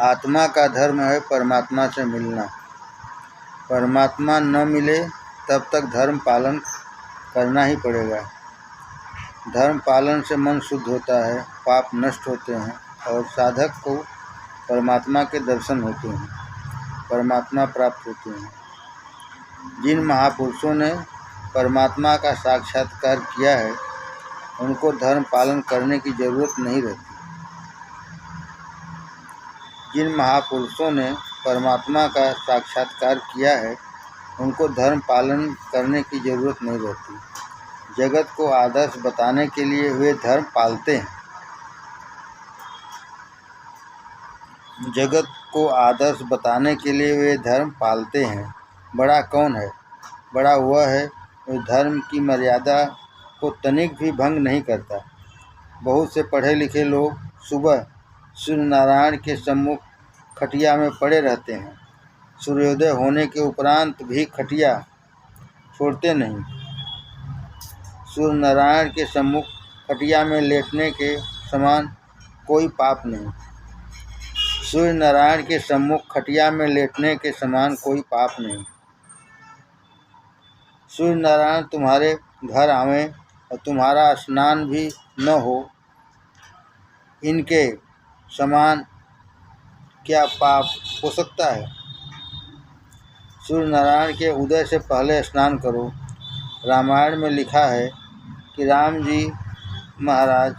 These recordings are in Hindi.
आत्मा का धर्म है परमात्मा से मिलना। परमात्मा न मिले तब तक धर्म पालन करना ही पड़ेगा। धर्म पालन से मन शुद्ध होता है, पाप नष्ट होते हैं और साधक को परमात्मा के दर्शन होते हैं, परमात्मा प्राप्त होते हैं। जिन महापुरुषों ने परमात्मा का साक्षात्कार किया है उनको धर्म पालन करने की जरूरत नहीं रहती। जिन महापुरुषों ने परमात्मा का साक्षात्कार किया है उनको धर्म पालन करने की जरूरत नहीं रहती। जगत को आदर्श बताने के लिए वे धर्म पालते हैं। जगत को आदर्श बताने के लिए वे धर्म पालते हैं। बड़ा कौन है? बड़ा वह है जो धर्म की मर्यादा को तनिक भी भंग नहीं करता। बहुत से पढ़े लिखे लोग सुबह सूर्य नारायण के सम्मुख खटिया में पड़े रहते हैं। सूर्योदय होने के उपरांत भी खटिया छोड़ते नहीं। सूर्य नारायण के सम्मुख खटिया में लेटने के समान कोई पाप नहीं। सूर्य नारायण के सम्मुख खटिया में लेटने के समान कोई पाप नहीं। सूर्य नारायण तुम्हारे घर आवें और तुम्हारा स्नान भी न हो, इनके समान क्या पाप हो सकता है? सूर्य नारायण के उदय से पहले स्नान करो। रामायण में लिखा है कि राम जी महाराज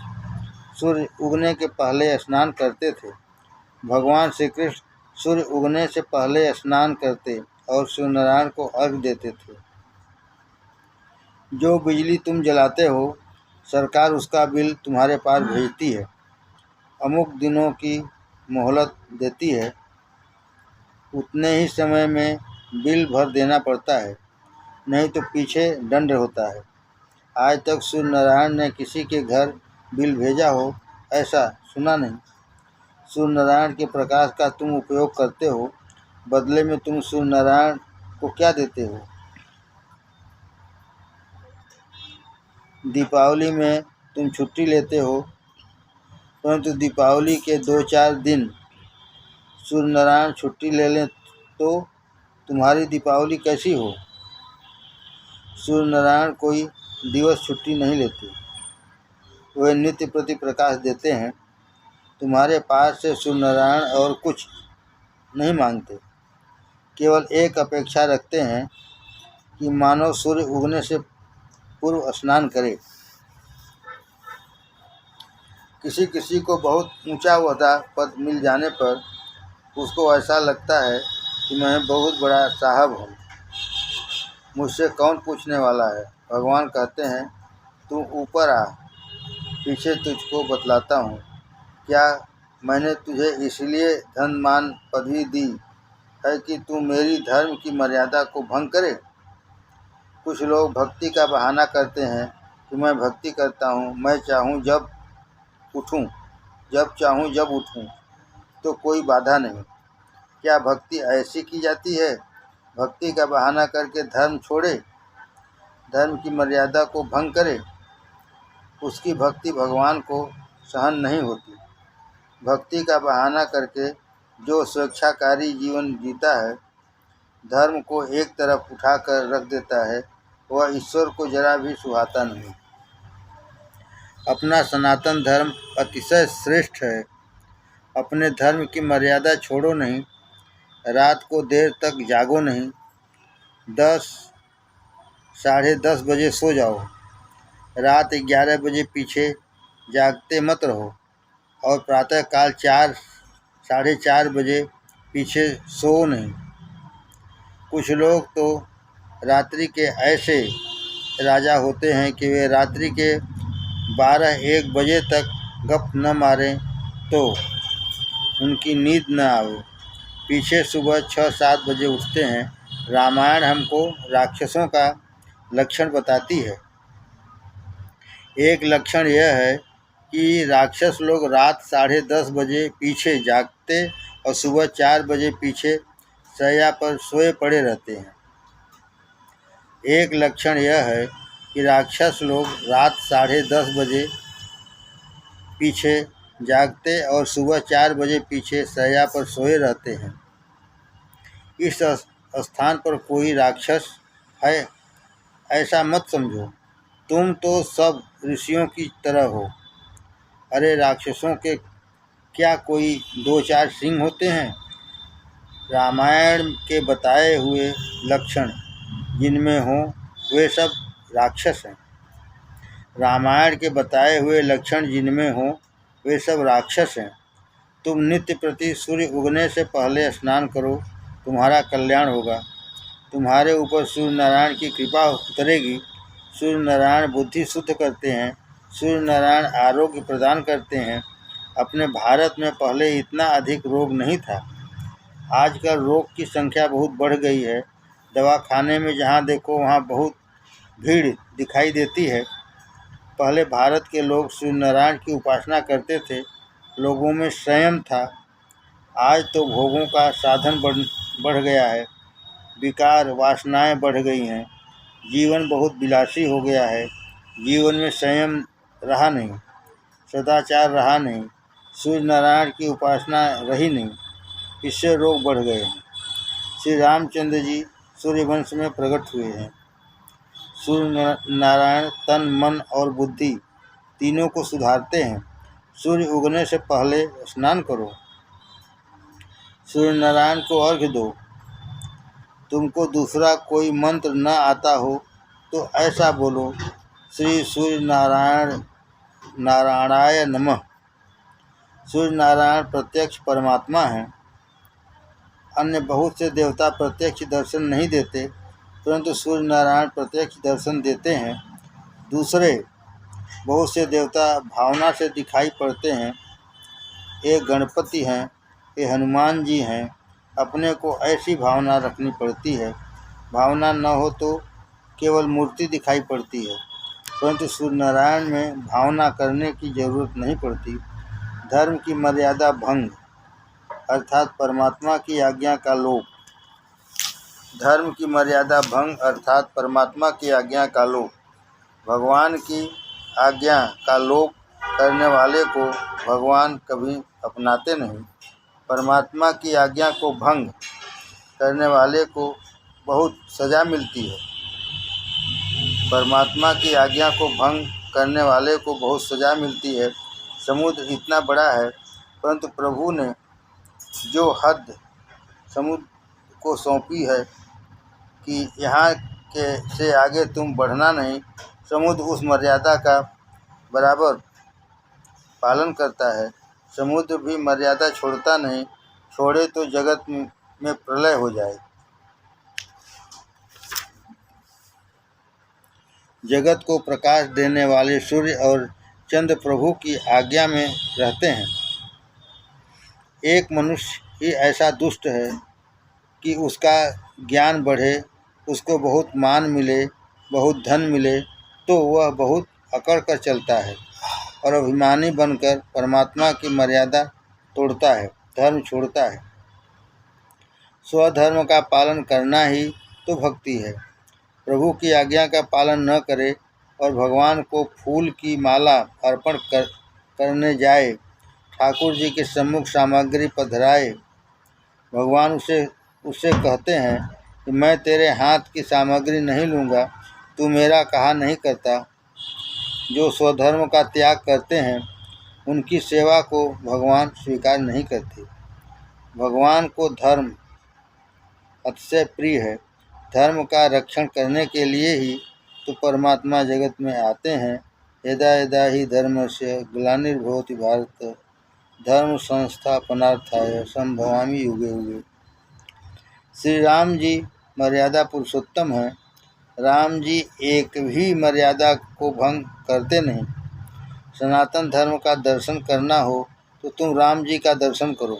सूर्य उगने के पहले स्नान करते थे। भगवान श्री कृष्ण सूर्य उगने से पहले स्नान करते और सूर्य नारायण को अर्घ्य देते थे। जो बिजली तुम जलाते हो सरकार उसका बिल तुम्हारे पास भेजती है। अमुक दिनों की मोहलत देती है, उतने ही समय में बिल भर देना पड़ता है, नहीं तो पीछे दंड होता है। आज तक सूर्य नारायण ने किसी के घर बिल भेजा हो ऐसा सुना नहीं। सूर्य नारायण के प्रकाश का तुम उपयोग करते हो, बदले में तुम सूर्य नारायण को क्या देते हो? दीपावली में तुम छुट्टी लेते हो, परंतु दीपावली के 2-4 दिन सूर्य नारायण छुट्टी ले लें तो तुम्हारी दीपावली कैसी हो? सूर्य नारायण कोई दिवस छुट्टी नहीं लेते, वे नित्य प्रति प्रकाश देते हैं। तुम्हारे पास से सूर्य नारायण और कुछ नहीं मांगते, केवल एक अपेक्षा रखते हैं कि मानव सूर्य उगने से पूर्व स्नान करे। किसी किसी को बहुत ऊंचा ओहदा पद मिल जाने पर उसको ऐसा लगता है कि मैं बहुत बड़ा साहब हूँ, मुझसे कौन पूछने वाला है। भगवान कहते हैं तू ऊपर आ, पीछे तुझको बतलाता हूँ। क्या मैंने तुझे इसलिए धन मान पदवी दी है कि तू मेरी धर्म की मर्यादा को भंग करे? कुछ लोग भक्ति का बहाना करते हैं कि मैं भक्ति करता हूँ, मैं चाहूँ जब उठूँ, जब चाहूँ जब उठूँ तो कोई बाधा नहीं। क्या भक्ति ऐसी की जाती है? भक्ति का बहाना करके धर्म छोड़े, धर्म की मर्यादा को भंग करे, उसकी भक्ति भगवान को सहन नहीं होती। भक्ति का बहाना करके जो स्वेच्छाकारी जीवन जीता है, धर्म को एक तरफ उठाकर रख देता है, वह ईश्वर को जरा भी सुहाता नहीं। अपना सनातन धर्म अतिशय श्रेष्ठ है। अपने धर्म की मर्यादा छोड़ो नहीं, रात को देर तक जागो नहीं, 10 साढ़े 10 बजे सो जाओ, रात 11 बजे पीछे जागते मत रहो और प्रातःकाल 4 साढ़े 4 बजे पीछे सो नहीं। कुछ लोग तो रात्रि के ऐसे राजा होते हैं कि वे रात्रि के 12-1 बजे तक गप न मारें तो उनकी नींद न आवे, पीछे सुबह 6-7 बजे उठते हैं। रामायण हमको राक्षसों का लक्षण बताती है। एक लक्षण यह है कि राक्षस लोग रात 10:30 बजे पीछे जागते और सुबह 4 बजे पीछे शैया पर सोए पड़े रहते हैं। एक लक्षण यह है कि राक्षस लोग रात 10:30 बजे पीछे जागते और सुबह 4 बजे पीछे शैया पर सोए रहते हैं। इस स्थान पर कोई राक्षस है ऐसा मत समझो, तुम तो सब ऋषियों की तरह हो। अरे राक्षसों के क्या कोई 2-4 सिंह होते हैं? रामायण के बताए हुए लक्षण जिनमें हों वे सब राक्षस हैं। रामायण के बताए हुए लक्षण जिनमें हों वे सब राक्षस हैं। तुम नित्य प्रति सूर्य उगने से पहले स्नान करो, तुम्हारा कल्याण होगा। तुम्हारे ऊपर सूर्य नारायण की कृपा उतरेगी। सूर्य नारायण बुद्धि शुद्ध करते हैं, सूर्य नारायण आरोग्य प्रदान करते हैं। अपने भारत में पहले इतना अधिक रोग नहीं था। आजकल रोग की संख्या बहुत बढ़ गई है। दवाखाने में जहाँ देखो वहाँ बहुत भीड़ दिखाई देती है। पहले भारत के लोग सूर्य नारायण की उपासना करते थे, लोगों में संयम था। आज तो भोगों का साधन बढ़ गया है, विकार वासनाएं बढ़ गई हैं, जीवन बहुत विलासी हो गया है। जीवन में संयम रहा नहीं, सदाचार रहा नहीं, सूर्य नारायण की उपासना रही नहीं, इससे रोग बढ़ गए हैं। श्री रामचंद्र जी सूर्यवंश में प्रकट हुए हैं। सूर्य नारायण तन मन और बुद्धि तीनों को सुधारते हैं। सूर्य उगने से पहले स्नान करो, सूर्य नारायण को अर्घ्य दो। तुमको दूसरा कोई मंत्र न आता हो तो ऐसा बोलो, श्री सूर्य नारायणाय नमः। सूर्य नारायण प्रत्यक्ष परमात्मा हैं। अन्य बहुत से देवता प्रत्यक्ष दर्शन नहीं देते, परंतु सूर्य नारायण प्रत्यक्ष दर्शन देते हैं। दूसरे बहुत से देवता भावना से दिखाई पड़ते हैं। एक गणपति हैं, ये हनुमान जी हैं। अपने को ऐसी भावना रखनी पड़ती है। भावना न हो तो केवल मूर्ति दिखाई पड़ती है, परंतु सूर्य नारायण में भावना करने की जरूरत नहीं पड़ती। धर्म की मर्यादा भंग अर्थात परमात्मा की आज्ञा का लोप। धर्म की मर्यादा भंग अर्थात परमात्मा की आज्ञा का लोप। भगवान की आज्ञा का लोप करने वाले को भगवान कभी अपनाते नहीं। परमात्मा की आज्ञा को भंग करने वाले को बहुत सज़ा मिलती है। परमात्मा की आज्ञा को भंग करने वाले को बहुत सज़ा मिलती है। समुद्र इतना बड़ा है, परंतु प्रभु ने जो हद समुद्र को सौंपी है कि यहाँ के से आगे तुम बढ़ना नहीं, समुद्र उस मर्यादा का बराबर पालन करता है। समुद्र भी मर्यादा छोड़ता नहीं, छोड़े तो जगत में प्रलय हो जाए। जगत को प्रकाश देने वाले सूर्य और चंद्र प्रभु की आज्ञा में रहते हैं। एक मनुष्य ही ऐसा दुष्ट है कि उसका ज्ञान बढ़े, उसको बहुत मान मिले, बहुत धन मिले, तो वह बहुत अकड़ कर चलता है और अभिमानी बनकर परमात्मा की मर्यादा तोड़ता है, धर्म छोड़ता है। स्वधर्म का पालन करना ही तो भक्ति है। प्रभु की आज्ञा का पालन न करे और भगवान को फूल की माला अर्पण करने जाए, ठाकुर जी के सम्मुख सामग्री पधराए, भगवान उससे कहते हैं कि मैं तेरे हाथ की सामग्री नहीं लूँगा, तू मेरा कहा नहीं करता। जो स्वधर्म का त्याग करते हैं उनकी सेवा को भगवान स्वीकार नहीं करते। भगवान को धर्म अतिशय प्रिय है। धर्म का रक्षण करने के लिए ही तो परमात्मा जगत में आते हैं। यदा यदा ही धर्मस्य ग्लानिर्भवति भारत धर्म संस्थापनार्थाय संभवामि युगे युगे। श्री राम जी मर्यादा पुरुषोत्तम हैं। राम जी एक भी मर्यादा को भंग करते नहीं। सनातन धर्म का दर्शन करना हो तो तुम राम जी का दर्शन करो,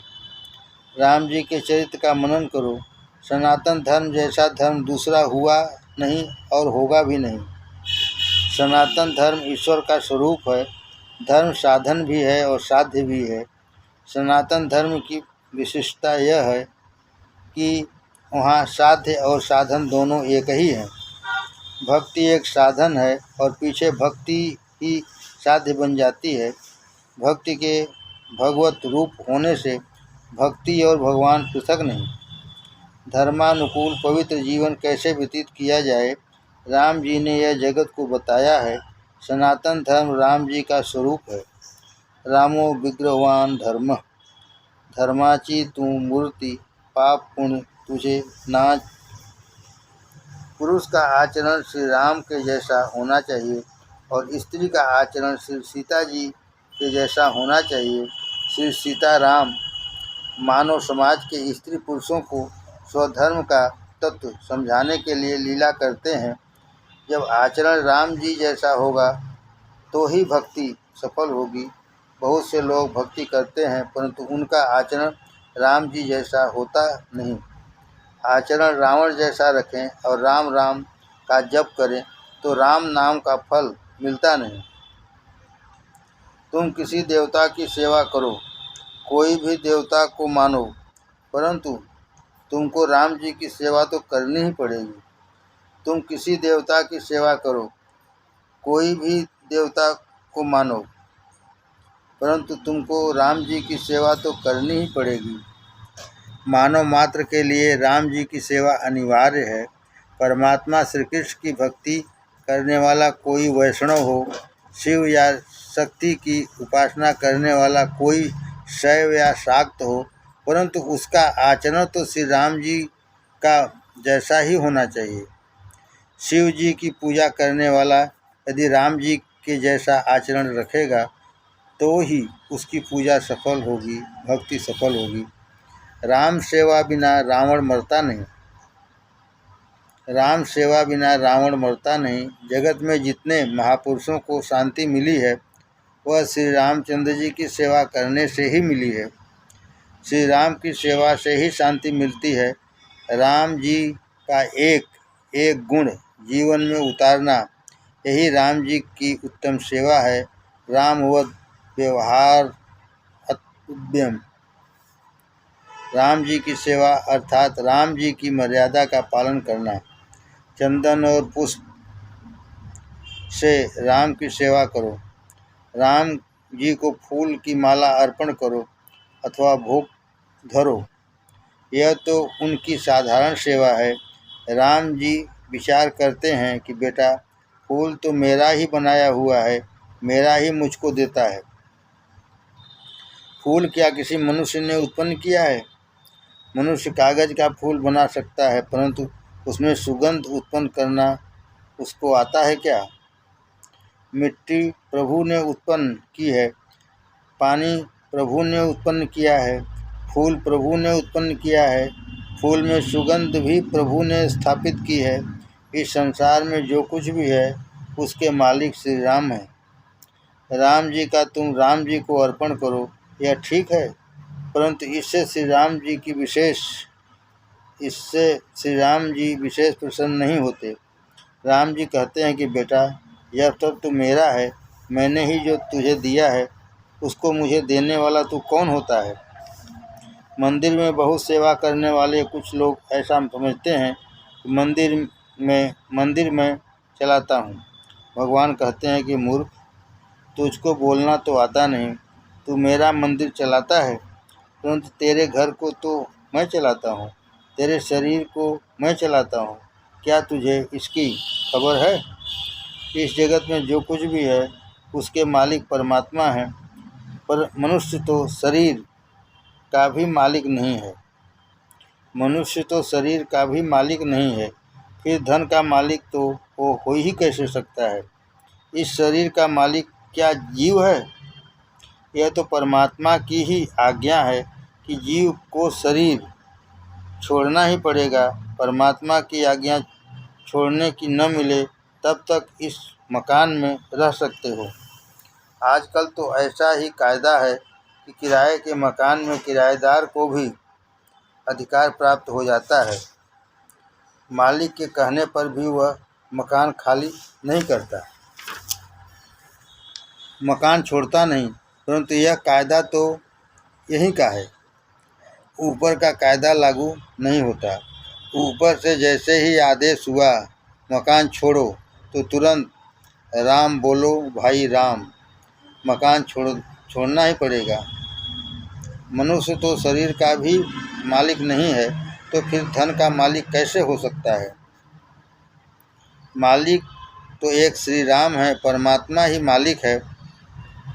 राम जी के चरित्र का मनन करो। सनातन धर्म जैसा धर्म दूसरा हुआ नहीं और होगा भी नहीं। सनातन धर्म ईश्वर का स्वरूप है। धर्म साधन भी है और साध्य भी है। सनातन धर्म की विशिष्टता यह है कि वहाँ साध्य और साधन दोनों एक ही हैं। भक्ति एक साधन है और पीछे भक्ति ही साध्य बन जाती है। भक्ति के भगवत रूप होने से भक्ति और भगवान पृथक नहीं। धर्मानुकूल पवित्र जीवन कैसे व्यतीत किया जाए, राम जी ने यह जगत को बताया है। सनातन धर्म राम जी का स्वरूप है। रामो विग्रहवान धर्म, धर्माची तू मूर्ति, पाप पुण्य तुझे नाच। पुरुष का आचरण श्री राम के जैसा होना चाहिए और स्त्री का आचरण श्री सीता जी के जैसा होना चाहिए। श्री सीताराम मानव समाज के स्त्री पुरुषों को स्वधर्म का तत्व समझाने के लिए लीला करते हैं। जब आचरण राम जी जैसा होगा तो ही भक्ति सफल होगी। बहुत से लोग भक्ति करते हैं परंतु उनका आचरण राम जी जैसा होता नहीं। आचरण रावण जैसा रखें और राम राम का जप करें तो राम नाम का फल मिलता नहीं। तुम किसी देवता की सेवा करो, कोई भी देवता को मानो, परंतु तुमको राम जी की सेवा तो करनी ही पड़ेगी। तुम किसी देवता की सेवा करो, कोई भी देवता को मानो, परंतु तुमको राम जी की सेवा तो करनी ही पड़ेगी। मानव मात्र के लिए राम जी की सेवा अनिवार्य है। परमात्मा श्री कृष्ण की भक्ति करने वाला कोई वैष्णव हो, शिव या शक्ति की उपासना करने वाला कोई शैव या शाक्त हो, परंतु उसका आचरण तो श्री राम जी का जैसा ही होना चाहिए। शिव जी की पूजा करने वाला यदि राम जी के जैसा आचरण रखेगा तो ही उसकी पूजा सफल होगी, भक्ति सफल होगी। राम सेवा बिना रावण मरता नहीं। राम सेवा बिना रावण मरता नहीं। जगत में जितने महापुरुषों को शांति मिली है वह श्री रामचंद्र जी की सेवा करने से ही मिली है। श्री राम की सेवा से ही शांति मिलती है। राम जी का एक एक गुण जीवन में उतारना यही राम जी की उत्तम सेवा है। रामवद व्यवहार उद्यम। राम जी की सेवा अर्थात राम जी की मर्यादा का पालन करना। चंदन और पुष्प से राम की सेवा करो, राम जी को फूल की माला अर्पण करो अथवा भोग धरो, यह तो उनकी साधारण सेवा है। राम जी विचार करते हैं कि बेटा फूल तो मेरा ही बनाया हुआ है, मेरा ही मुझको देता है। फूल क्या किसी मनुष्य ने उत्पन्न किया है? मनुष्य कागज का फूल बना सकता है परंतु उसमें सुगंध उत्पन्न करना उसको आता है क्या? मिट्टी प्रभु ने उत्पन्न की है, पानी प्रभु ने उत्पन्न किया है, फूल प्रभु ने उत्पन्न किया है, फूल में सुगंध भी प्रभु ने स्थापित की है। इस संसार में जो कुछ भी है उसके मालिक श्री राम है। राम जी का तुम राम जी को अर्पण करो, यह ठीक है, परंतु इससे श्री राम जी विशेष प्रसन्न नहीं होते। राम जी कहते हैं कि बेटा यह सब तो मेरा है, मैंने ही जो तुझे दिया है उसको मुझे देने वाला तू कौन होता है? मंदिर में बहुत सेवा करने वाले कुछ लोग ऐसा समझते हैं कि मंदिर में चलाता हूँ। भगवान कहते हैं कि मूर्ख, तुझको बोलना तो आता नहीं, तू मेरा मंदिर चलाता है, परंतु तेरे घर को तो मैं चलाता हूँ, तेरे शरीर को मैं चलाता हूँ। क्या तुझे इसकी खबर है? इस जगत में जो कुछ भी है उसके मालिक परमात्मा है, पर मनुष्य तो शरीर का भी मालिक नहीं है। मनुष्य तो शरीर का भी मालिक नहीं है, फिर धन का मालिक तो वो हो ही कैसे सकता है? इस शरीर का मालिक क्या जीव है? यह तो परमात्मा की ही आज्ञा है कि जीव को शरीर छोड़ना ही पड़ेगा। परमात्मा की आज्ञा छोड़ने की न मिले तब तक इस मकान में रह सकते हो। आजकल तो ऐसा ही कायदा है कि किराए के मकान में किराएदार को भी अधिकार प्राप्त हो जाता है। मालिक के कहने पर भी वह मकान खाली नहीं करता, मकान छोड़ता नहीं, परंतु यह कायदा तो यही का है, ऊपर का कायदा लागू नहीं होता। ऊपर से जैसे ही आदेश हुआ मकान छोड़ो तो तुरंत राम बोलो भाई राम, मकान छोड़ना ही पड़ेगा। मनुष्य तो शरीर का भी मालिक नहीं है, तो फिर धन का मालिक कैसे हो सकता है? मालिक तो एक श्री राम है, परमात्मा ही मालिक है।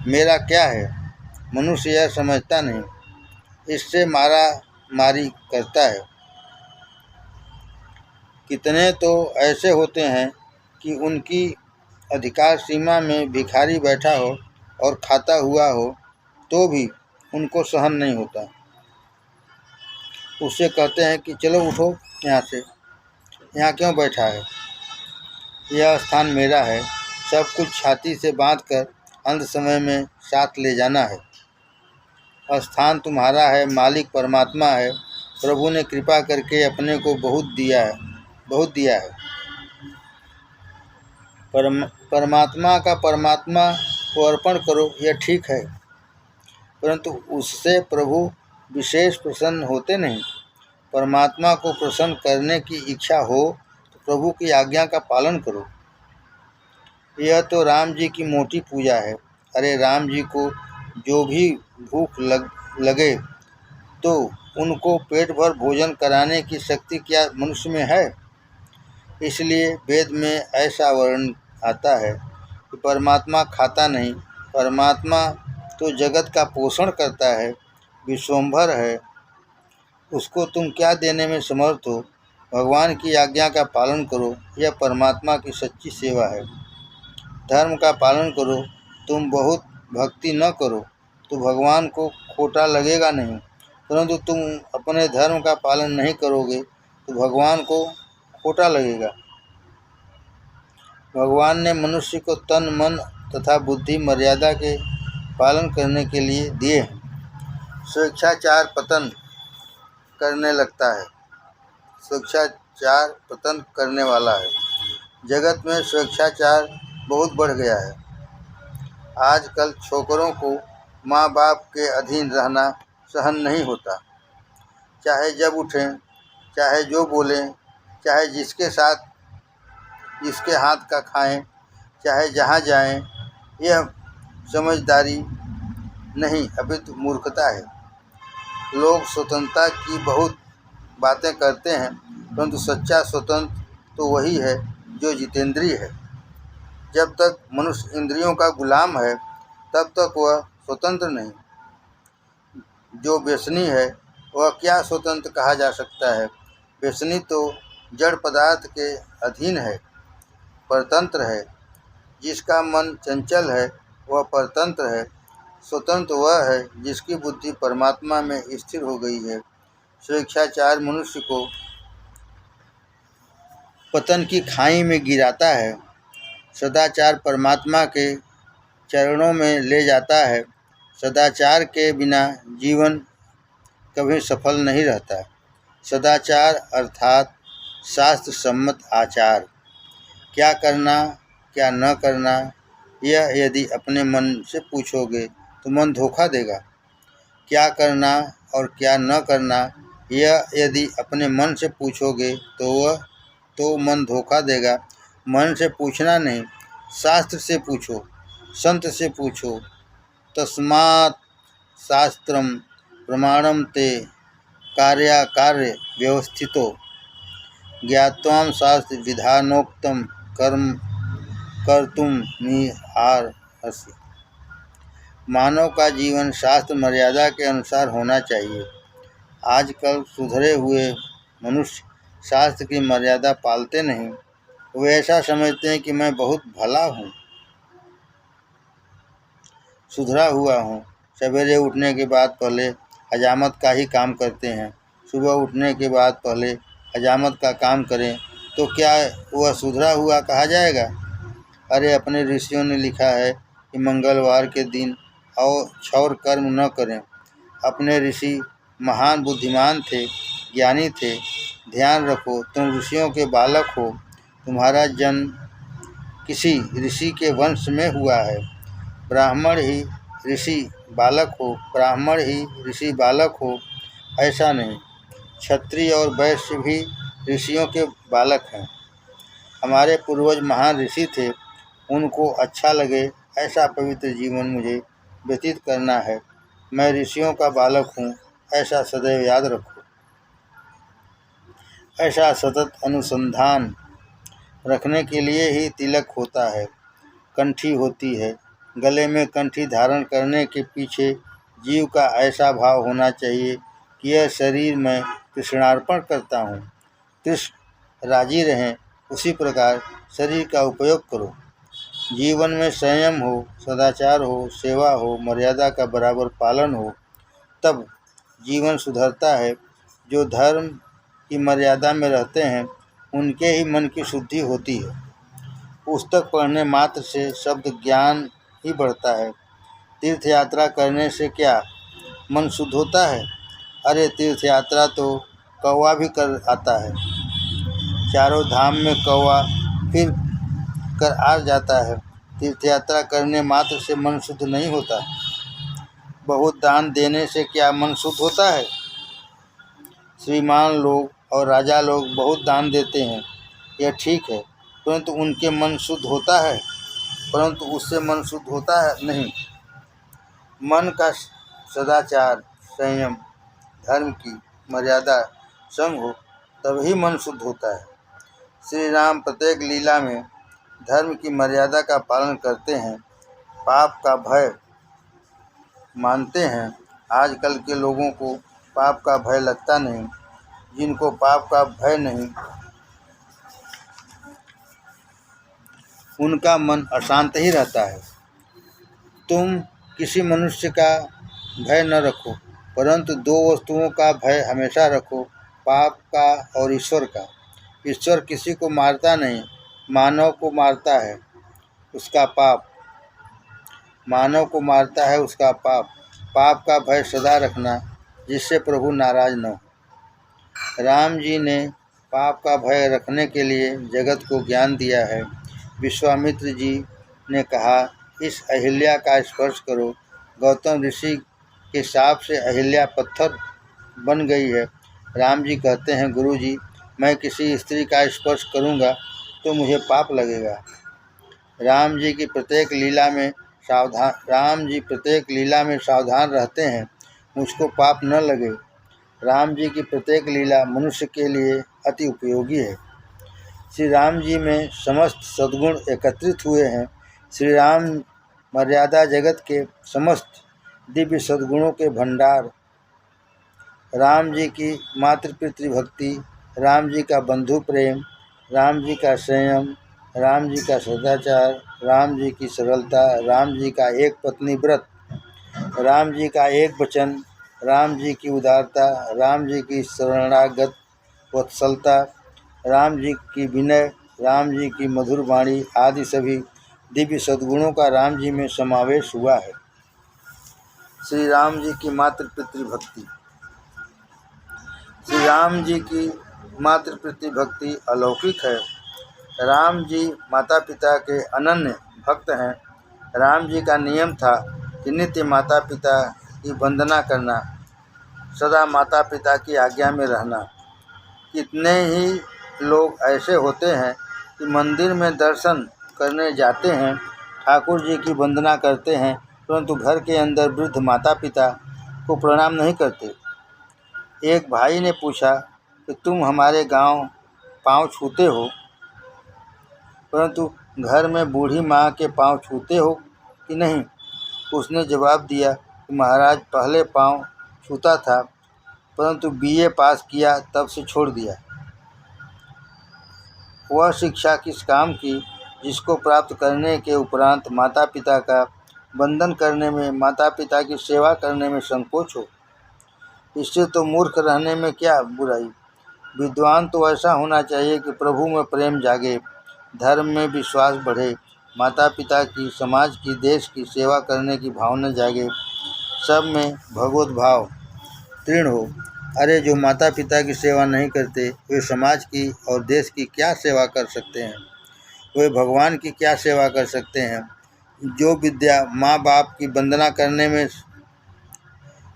मेरा क्या है? मनुष्य यह समझता नहीं, इससे मारा मारी करता है। कितने तो ऐसे होते हैं कि उनकी अधिकार सीमा में भिखारी बैठा हो और खाता हुआ हो तो भी उनको सहन नहीं होता। उससे कहते हैं कि चलो उठो यहाँ से, यहाँ क्यों बैठा है? यह स्थान मेरा है। सब कुछ छाती से बांधकर अंत समय में साथ ले जाना है। स्थान तुम्हारा है, मालिक परमात्मा है। प्रभु ने कृपा करके अपने को बहुत दिया है। परमात्मा का परमात्मा को अर्पण करो, यह ठीक है, परंतु उससे प्रभु विशेष प्रसन्न होते नहीं। परमात्मा को प्रसन्न करने की इच्छा हो तो प्रभु की आज्ञा का पालन करो। यह तो राम जी की मोटी पूजा है। अरे राम जी को जो भी भूख लगे तो उनको पेट भर भोजन कराने की शक्ति क्या मनुष्य में है? इसलिए वेद में ऐसा वर्णन आता है कि परमात्मा खाता नहीं। परमात्मा तो जगत का पोषण करता है, विश्वम्भर है। उसको तुम क्या देने में समर्थ हो? भगवान की आज्ञा का पालन करो, यह परमात्मा की सच्ची सेवा है। धर्म का पालन करो। तुम बहुत भक्ति न करो तो भगवान को खोटा लगेगा नहीं, परंतु तुम अपने धर्म का पालन नहीं करोगे तो भगवान को खोटा लगेगा। भगवान ने मनुष्य को तन मन तथा बुद्धि मर्यादा के पालन करने के लिए दिए हैं। स्वेच्छाचार पतन करने लगता है, स्वेच्छाचार पतन करने वाला है। जगत में स्वेच्छाचार बहुत बढ़ गया है। आजकल छोकरों को माँ बाप के अधीन रहना सहन नहीं होता। चाहे जब उठें, चाहे जो बोलें, चाहे जिसके साथ जिसके हाथ का खाएं, चाहे जहाँ जाएं, यह समझदारी नहीं अपितु मूर्खता है। लोग स्वतंत्रता की बहुत बातें करते हैं, परंतु सच्चा स्वतंत्र तो वही है जो जितेंद्रिय है। जब तक मनुष्य इंद्रियों का गुलाम है तब तक वह स्वतंत्र नहीं। जो व्यसनी है वह क्या स्वतंत्र कहा जा सकता है? व्यसनी तो जड़ पदार्थ के अधीन है, परतंत्र है। जिसका मन चंचल है वह परतंत्र है। स्वतंत्र वह है जिसकी बुद्धि परमात्मा में स्थिर हो गई है। स्वेच्छाचार मनुष्य को पतन की खाई में गिराता है। सदाचार परमात्मा के चरणों में ले जाता है। सदाचार के बिना जीवन कभी सफल नहीं रहता। सदाचार अर्थात शास्त्र सम्मत आचार। क्या करना क्या न करना, यह यदि अपने मन से पूछोगे तो मन धोखा देगा। क्या करना और क्या न करना, यह यदि अपने मन से पूछोगे तो मन धोखा देगा। मन से पूछना नहीं, शास्त्र से पूछो, संत से पूछो। तस्मात् शास्त्रम प्रमाणम ते कार्याकार्य व्यवस्थितो ज्ञात्वा शास्त्र विधानोक्तम कर्म कर्तुम निहारसि। मानव का जीवन शास्त्र मर्यादा के अनुसार होना चाहिए। आजकल सुधरे हुए मनुष्य शास्त्र की मर्यादा पालते नहीं। वे ऐसा समझते हैं कि मैं बहुत भला हूँ, सुधरा हुआ हूँ। सवेरे उठने के बाद पहले हजामत का ही काम करते हैं। सुबह उठने के बाद पहले हजामत का काम करें तो क्या वह सुधरा हुआ कहा जाएगा? अरे अपने ऋषियों ने लिखा है कि मंगलवार के दिन और क्षौर कर्म न करें। अपने ऋषि महान बुद्धिमान थे, ज्ञानी थे। ध्यान रखो, तुम ऋषियों के बालक हो। तुम्हारा जन्म किसी ऋषि के वंश में हुआ है। ब्राह्मण ही ऋषि बालक हो, ब्राह्मण ही ऋषि बालक हो, ऐसा नहीं। क्षत्रिय और वैश्य भी ऋषियों के बालक हैं। हमारे पूर्वज महान ऋषि थे, उनको अच्छा लगे ऐसा पवित्र जीवन मुझे व्यतीत करना है। मैं ऋषियों का बालक हूँ, ऐसा सदैव याद रखो। ऐसा सतत अनुसंधान रखने के लिए ही तिलक होता है, कंठी होती है। गले में कंठी धारण करने के पीछे जीव का ऐसा भाव होना चाहिए कि यह शरीर मैं कृष्णार्पण करता हूँ। कृष्ण राजी रहें, उसी प्रकार शरीर का उपयोग करो। जीवन में संयम हो, सदाचार हो, सेवा हो, मर्यादा का बराबर पालन हो, तब जीवन सुधरता है। जो धर्म की मर्यादा में रहते हैं, उनके ही मन की शुद्धि होती है। पुस्तक पढ़ने मात्र से शब्द ज्ञान ही बढ़ता है। तीर्थ यात्रा करने से क्या मन शुद्ध होता है? अरे तीर्थ यात्रा तो कौवा भी कर आता है। चारों धाम में कौवा फिर कर आ जाता है। तीर्थ यात्रा करने मात्र से मन शुद्ध नहीं होता। बहुत दान देने से क्या मन शुद्ध होता है? श्रीमान लोग और राजा लोग बहुत दान देते हैं, यह ठीक है, परंतु उनके मन शुद्ध होता है? परंतु उससे मन शुद्ध होता है नहीं। मन का सदाचार, संयम, धर्म की मर्यादा संग हो, तभी मन शुद्ध होता है। श्री राम प्रत्येक लीला में धर्म की मर्यादा का पालन करते हैं, पाप का भय मानते हैं। आजकल के लोगों को पाप का भय लगता नहीं। जिनको पाप का भय नहीं, उनका मन अशांत ही रहता है। तुम किसी मनुष्य का भय न रखो, परंतु दो वस्तुओं का भय हमेशा रखो, पाप का और ईश्वर का। ईश्वर किसी को मारता नहीं, मानव को मारता है उसका पाप। मानव को मारता है उसका पाप। पाप का भय सदा रखना, जिससे प्रभु नाराज न हो। राम जी ने पाप का भय रखने के लिए जगत को ज्ञान दिया है। विश्वामित्र जी ने कहा, इस अहिल्या का स्पर्श करो। गौतम ऋषि के शाप से अहिल्या पत्थर बन गई है। राम जी कहते हैं, गुरु जी, मैं किसी स्त्री का स्पर्श करूंगा तो मुझे पाप लगेगा। राम जी प्रत्येक लीला में सावधान रहते हैं, मुझको पाप न लगे। राम जी की प्रत्येक लीला मनुष्य के लिए अति उपयोगी है। श्री राम जी में समस्त सद्गुण एकत्रित हुए हैं। श्री राम मर्यादा जगत के समस्त दिव्य सद्गुणों के भंडार। राम जी की मातृपितृ भक्ति, राम जी का बंधु प्रेम, राम जी का संयम, राम जी का सदाचार, राम जी की सरलता, राम जी का एक पत्नी व्रत, राम जी का एक वचन, राम जी की उदारता, राम जी की शरणागत वत्सलता, राम जी की विनय, राम जी की मधुर वाणी आदि सभी दिव्य सद्गुणों का राम जी में समावेश हुआ है। श्री राम जी की मातृपितृ भक्ति। श्री राम जी की मातृपितृ भक्ति अलौकिक है। राम जी माता पिता के अनन्य भक्त हैं। राम जी का नियम था कि नित्य माता पिता की वंदना करना, सदा माता पिता की आज्ञा में रहना। कितने ही लोग ऐसे होते हैं कि मंदिर में दर्शन करने जाते हैं, ठाकुर जी की वंदना करते हैं, परंतु घर के अंदर वृद्ध माता पिता को प्रणाम नहीं करते। एक भाई ने पूछा कि तुम हमारे गांव पांव छूते हो, परंतु घर में बूढ़ी माँ के पांव छूते हो कि नहीं? उसने जवाब दिया कि महाराज, पहले पांव छूता था, परंतु बीए पास किया तब से छोड़ दिया। वह शिक्षा किस काम की जिसको प्राप्त करने के उपरांत माता पिता का वंदन करने में, माता पिता की सेवा करने में संकोच हो। इससे तो मूर्ख रहने में क्या बुराई। विद्वान तो ऐसा होना चाहिए कि प्रभु में प्रेम जागे, धर्म में विश्वास बढ़े, माता पिता की, समाज की, देश की सेवा करने की भावना जागे, सब में भगवत भाव तीर्ण हो। अरे जो माता पिता की सेवा नहीं करते, वे समाज की और देश की क्या सेवा कर सकते हैं? वे भगवान की क्या सेवा कर सकते हैं? जो विद्या माँ बाप की वंदना करने में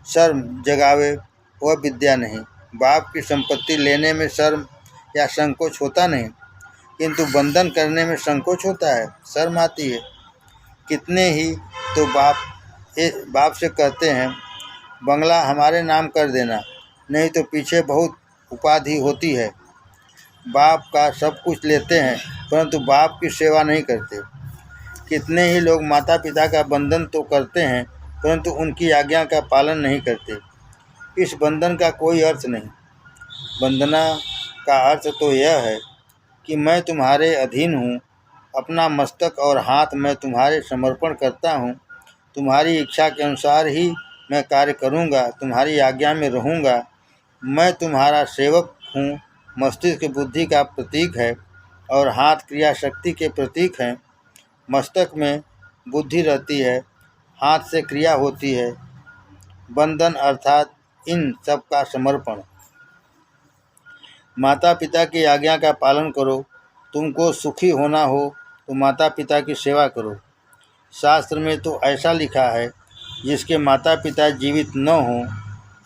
शर्म जगावे, वह विद्या नहीं। बाप की संपत्ति लेने में शर्म या संकोच होता नहीं, किंतु वंदन करने में संकोच होता है, शर्म आती है। कितने ही तो बाप से कहते हैं, बंगला हमारे नाम कर देना, नहीं तो पीछे बहुत उपाधि होती है। बाप का सब कुछ लेते हैं परंतु बाप की सेवा नहीं करते। कितने ही लोग माता पिता का बंधन तो करते हैं परंतु उनकी आज्ञा का पालन नहीं करते। इस बंधन का कोई अर्थ नहीं। बंधना का अर्थ तो यह है कि मैं तुम्हारे अधीन हूँ, अपना मस्तक और हाथ मैं तुम्हारे समर्पण करता हूँ। तुम्हारी इच्छा के अनुसार ही मैं कार्य करूँगा, तुम्हारी आज्ञा में रहूँगा। मैं तुम्हारा सेवक हूँ। मस्तिष्क बुद्धि का प्रतीक है और हाथ क्रिया शक्ति के प्रतीक हैं। मस्तक में बुद्धि रहती है, हाथ से क्रिया होती है। बंधन अर्थात इन सब का समर्पण। माता पिता की आज्ञा का पालन करो। तुमको सुखी होना हो तो माता पिता की सेवा करो। शास्त्र में तो ऐसा लिखा है, जिसके माता पिता जीवित न हों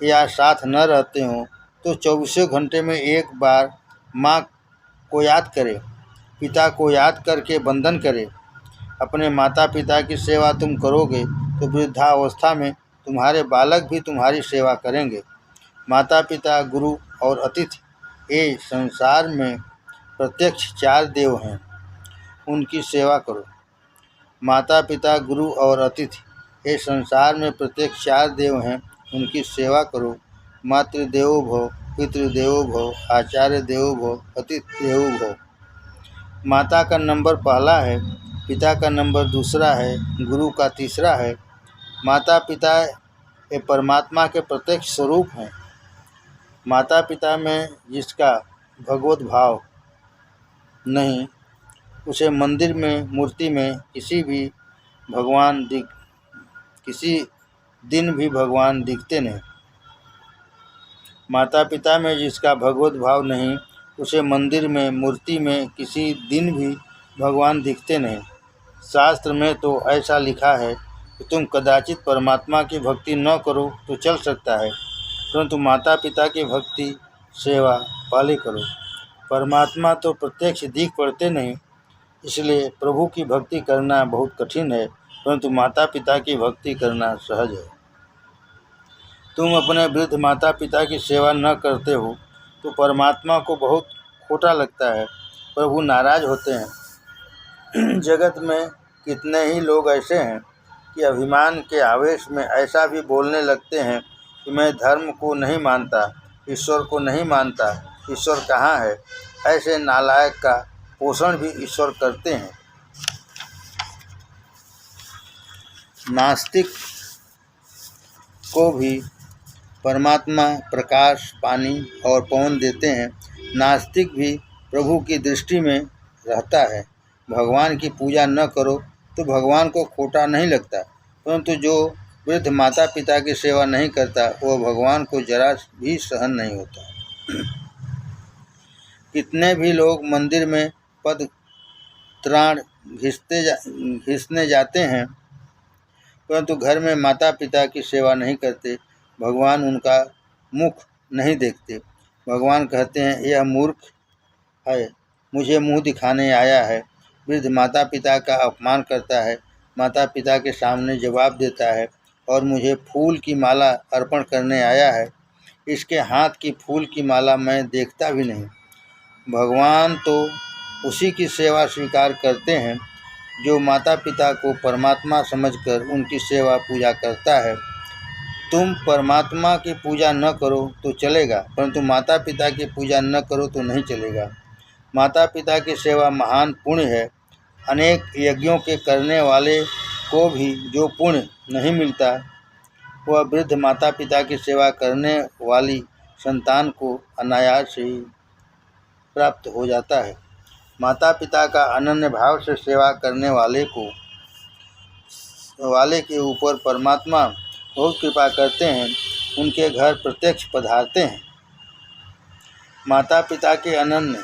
या साथ न रहते हों तो 24 घंटे में एक बार माँ को याद करे, पिता को याद करके बंधन करे। अपने माता पिता की सेवा तुम करोगे तो वृद्धावस्था में तुम्हारे बालक भी तुम्हारी सेवा करेंगे। माता पिता, गुरु और अतिथि ये संसार में प्रत्यक्ष 4 देव हैं, उनकी सेवा करो। माता पिता, गुरु और अतिथि ये संसार में प्रत्यक्ष 4 देव हैं, उनकी सेवा करो। मातृदेवो भव, पितृदेवो भव, आचार्य देवो भव, अतिथि देवो भव। माता का नंबर पहला है, पिता का नंबर दूसरा है, गुरु का तीसरा है। माता पिता ये परमात्मा के प्रत्यक्ष स्वरूप हैं। माता पिता में जिसका भगवत भाव नहीं, उसे मंदिर में, मूर्ति में किसी दिन भी भगवान दिखते नहीं। माता पिता में जिसका भगवत भाव नहीं, उसे मंदिर में, मूर्ति में किसी दिन भी भगवान दिखते नहीं। शास्त्र में तो ऐसा लिखा है कि तुम कदाचित परमात्मा की भक्ति न करो तो चल सकता है, परंतु माता पिता की भक्ति सेवा पहले करो। परमात्मा तो प्रत्यक्ष दिख पड़ते नहीं, इसलिए प्रभु की भक्ति करना बहुत कठिन है, परंतु माता पिता की भक्ति करना सहज है। तुम अपने वृद्ध माता पिता की सेवा न करते हो तो परमात्मा को बहुत खोटा लगता है, प्रभु नाराज होते हैं। जगत में कितने ही लोग ऐसे हैं कि अभिमान के आवेश में ऐसा भी बोलने लगते हैं कि मैं धर्म को नहीं मानता, ईश्वर को नहीं मानता, ईश्वर कहाँ है। ऐसे नालायक का पोषण भी ईश्वर करते हैं। नास्तिक को भी परमात्मा प्रकाश, पानी और पवन देते हैं। नास्तिक भी प्रभु की दृष्टि में रहता है। भगवान की पूजा न करो तो भगवान को खोटा नहीं लगता, परंतु जो वृद्ध माता पिता की सेवा नहीं करता वह भगवान को जरा भी सहन नहीं होता। कितने भी लोग मंदिर में पद त्राण घिसने जाते हैं, परंतु घर में माता पिता की सेवा नहीं करते। भगवान उनका मुख नहीं देखते। भगवान कहते हैं, यह मूर्ख है, मुझे मुँह दिखाने आया है। वृद्ध माता पिता का अपमान करता है, माता पिता के सामने जवाब देता है और मुझे फूल की माला अर्पण करने आया है। इसके हाथ की फूल की माला मैं देखता भी नहीं। भगवान तो उसी की सेवा स्वीकार करते हैं जो माता पिता को परमात्मा समझकर उनकी सेवा पूजा करता है। तुम परमात्मा की पूजा न करो तो चलेगा, परंतु माता पिता की पूजा न करो तो नहीं चलेगा। माता पिता की सेवा महान पुण्य है। अनेक यज्ञों के करने वाले को भी जो पुण्य नहीं मिलता, वह वृद्ध माता पिता की सेवा करने वाली संतान को अनायास ही प्राप्त हो जाता है। माता पिता का अनन्य भाव से सेवा करने वाले के ऊपर परमात्मा बहुत कृपा करते हैं, उनके घर प्रत्यक्ष पधारते हैं। माता पिता के अनन्य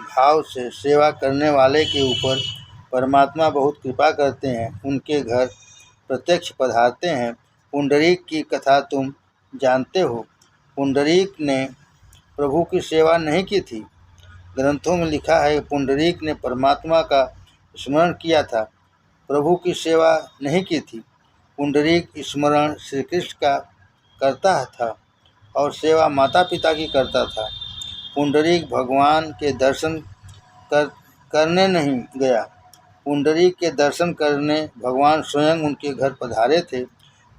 भाव से सेवा करने वाले के ऊपर परमात्मा बहुत कृपा करते हैं, उनके घर प्रत्यक्ष पधारते हैं। पुंडरीक की कथा तुम जानते हो। पुंडरीक ने प्रभु की सेवा नहीं की थी। ग्रंथों में लिखा है, पुंडरीक ने परमात्मा का स्मरण किया था, प्रभु की सेवा नहीं की थी। पुंडरीक स्मरण श्री कृष्ण का करता था और सेवा माता पिता की करता था। पुंडरीक भगवान के दर्शन करने नहीं गया। पुंडरीक के दर्शन करने भगवान स्वयं उनके घर पधारे थे।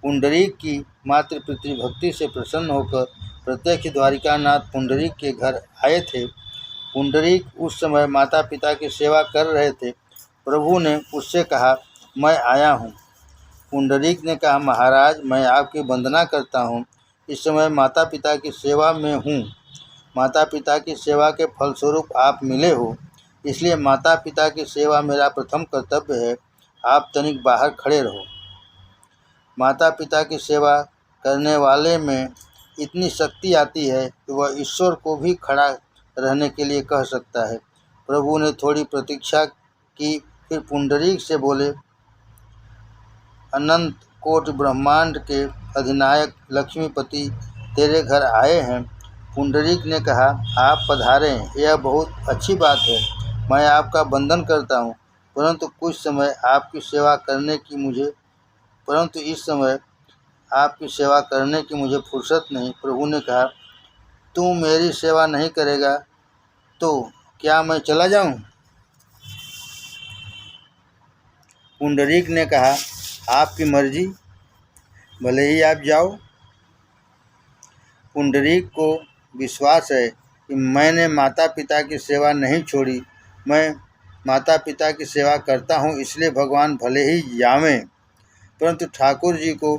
पुंडरीक की मातृ पितृभक्ति से प्रसन्न होकर प्रत्यक्ष द्वारिकानाथ पुंडरीक के घर आए थे। पुंडरीक उस समय माता पिता की सेवा कर रहे थे। प्रभु ने उससे कहा, मैं आया हूँ। पुंडरीक ने कहा, महाराज, मैं आपकी वंदना करता हूँ। इस समय माता पिता की सेवा में हूँ। माता पिता की सेवा के फलस्वरूप आप मिले हो, इसलिए माता पिता की सेवा मेरा प्रथम कर्तव्य है। आप तनिक बाहर खड़े रहो। माता पिता की सेवा करने वाले में इतनी शक्ति आती है कि वह ईश्वर को भी खड़ा रहने के लिए कह सकता है। प्रभु ने थोड़ी प्रतीक्षा की, फिर पुंडरीक से बोले, अनंत कोटि ब्रह्मांड के अधिनायक लक्ष्मीपति तेरे घर आए हैं। पुंडरीक ने कहा, आप पधारें, यह बहुत अच्छी बात है। मैं आपका वंदन करता हूँ, परंतु इस समय आपकी सेवा करने की मुझे फुर्सत नहीं। प्रभु ने कहा, तू मेरी सेवा नहीं करेगा तो क्या मैं चला जाऊं? पुंडरीक ने कहा, आपकी मर्जी, भले ही आप जाओ। पुंडरीक को विश्वास है कि मैंने माता पिता की सेवा नहीं छोड़ी। मैं माता पिता की सेवा करता हूँ, इसलिए भगवान भले ही जावें, परंतु ठाकुर जी को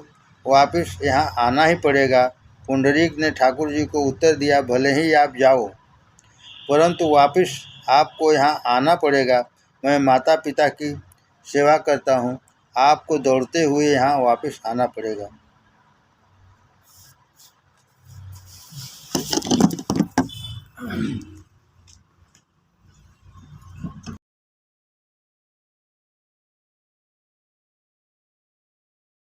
वापस यहाँ आना ही पड़ेगा। पुंडरीक ने ठाकुर जी को उत्तर दिया, भले ही आप जाओ, परंतु वापस आपको यहाँ आना पड़ेगा। मैं माता पिता की सेवा करता हूँ, आपको दौड़ते हुए यहाँ वापस आना पड़ेगा।